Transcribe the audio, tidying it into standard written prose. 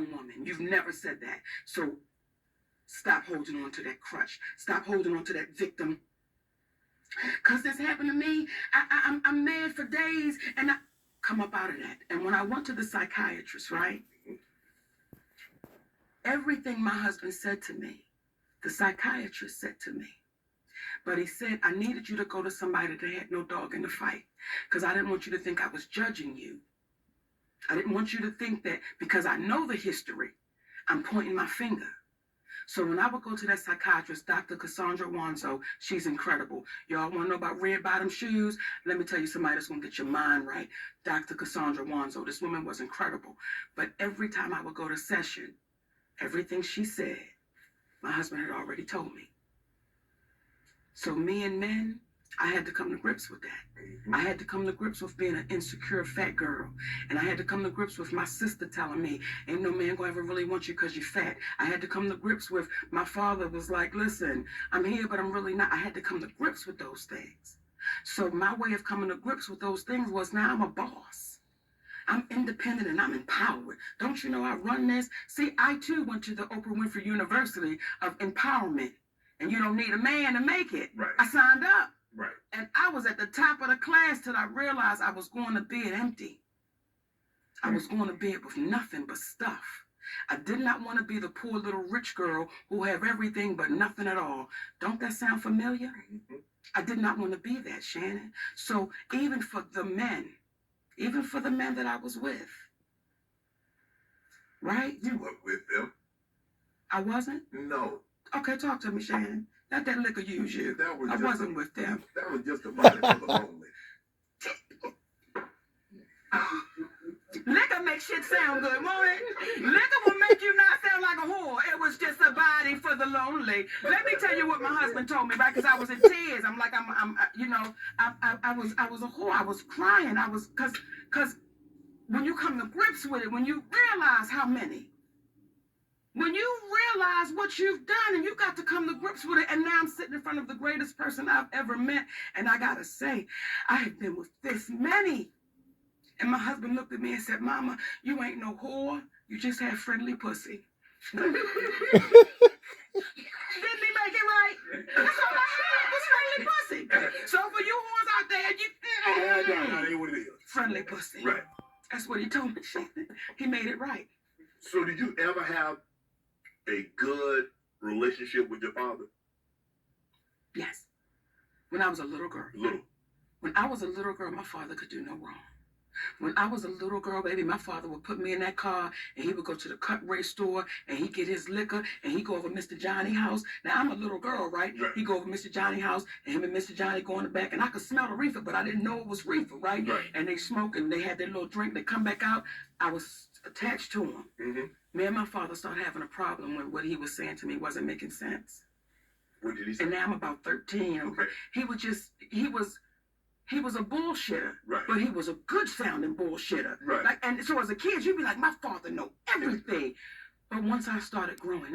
strong woman. You've never said that. So stop holding on to that crutch. Stop holding on to that victim. Because this happened to me. I'm mad for days, and I come up out of that. And when I went to the psychiatrist, right, everything my husband said to me, the psychiatrist said to me. But he said, I needed you to go to somebody that had no dog in the fight, because I didn't want you to think I was judging you. I didn't want you to think that because I know the history, I'm pointing my finger. So when I would go to that psychiatrist, Dr. Cassandra Wanzo, she's incredible. Y'all want to know about red bottom shoes? Let me tell you somebody that's going to get your mind right. Dr. Cassandra Wanzo. This woman was incredible. But every time I would go to session, everything she said, my husband had already told me. So me and men, I had to come to grips with that. I had to come to grips with being an insecure fat girl. And I had to come to grips with my sister telling me, ain't no man gonna ever really want you because you're fat. I had to come to grips with my father was like, listen, I'm here, but I'm really not. I had to come to grips with those things. So my way of coming to grips with those things was now I'm a boss. I'm independent and I'm empowered. Don't you know I run this? See, I too went to the Oprah Winfrey University of Empowerment. And you don't need a man to make it. Right. I signed up. Right. And I was at the top of the class till I realized I was going to bed empty. I was going to bed with nothing but stuff. I did not want to be the poor little rich girl who have everything but nothing at all. Don't that sound familiar? Mm-hmm. I did not want to be that, Shannon. So even for the men that I was with, right? You weren't with them. I wasn't? No. Okay, talk to me, Shannon. Let that liquor use you. I wasn't with them. That was just a body for the lonely. Liquor makes shit sound good, won't it? Liquor will make you not sound like a whore. It was just a body for the lonely. Let me tell you what my husband told me, right? Because I was in tears. I'm like, I was a whore. I was crying. Because when you come to grips with it, when you realize how many, when you realize what you've done and you got to come to grips with it, and now I'm sitting in front of the greatest person I've ever met, and I got to say, I have been with this many. And my husband looked at me and said, Mama, you ain't no whore. You just have friendly pussy. Didn't he make it right? That's all I had was friendly pussy. So for you whores out there, That ain't what it is. friendly pussy. Right. That's what he told me, Shannon. He made it right. So did you ever have a good relationship with your father? Yes. When I was a little girl. Little. When I was a little girl, my father could do no wrong. When I was a little girl, baby, my father would put me in that car and he would go to the cut rate store and he'd get his liquor and he'd go over Mr. Johnny's house. Now, I'm a little girl, right? He'd go over Mr. Johnny's house and him and Mr. Johnny go in the back and I could smell the reefer, but I didn't know it was reefer, right? And they smoke and they had their little drink. They come back out. I was attached to him. Mm-hmm. Me and my father started having a problem when what he was saying to me wasn't making sense. What did he say? And now I'm about 13. Okay. He was a bullshitter, right. But he was a good sounding bullshitter. Right. Like, and so as a kid, you'd be like, my father know everything. But once I started growing